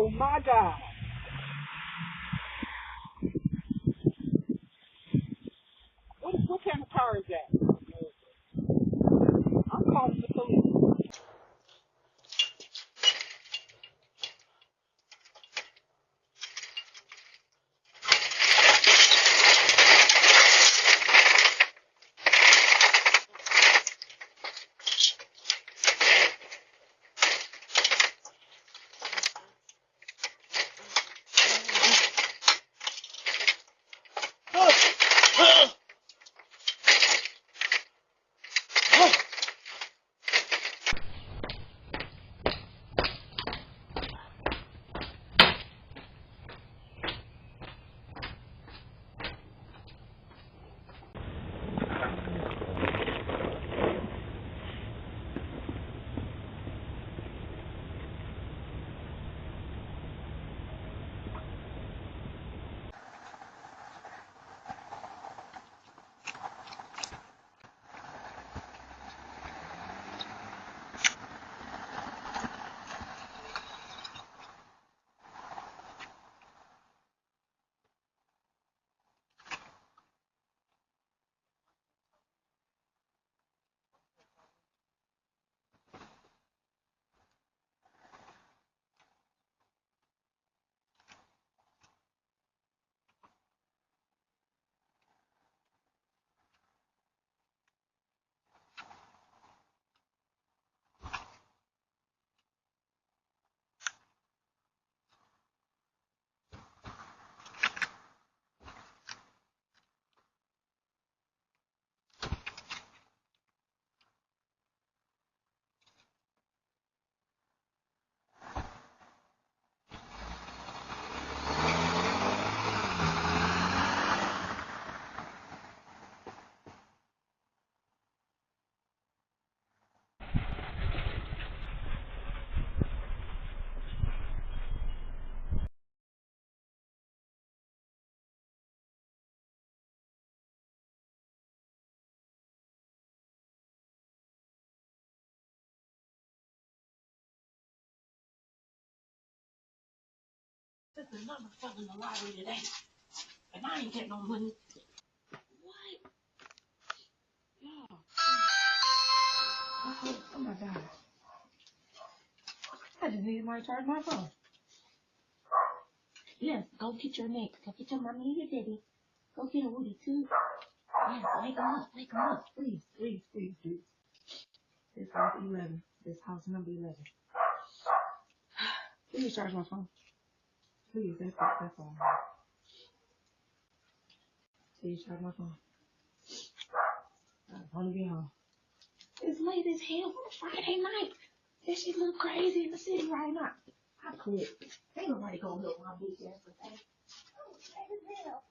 Oh my God. What kind of car is that? I'm calling the police. There's another fella in the lottery today, and I ain't getting no money. What? Yeah. Oh my God. I just need somebody to charge my phone. Yes, go get your next. Go get your mommy and your daddy. Go get a Woody too. Yes, wake them up. Wake them up. Please, please, please, please. This house 11. This house number 11. Please charge my phone. Please, that's it. That's all. Please charge my phone. I want to be home. It's late as hell on a Friday night. This shit look crazy in the city right now. I quit. Ain't nobody gonna look my bitch ass for that. I'm late as hell.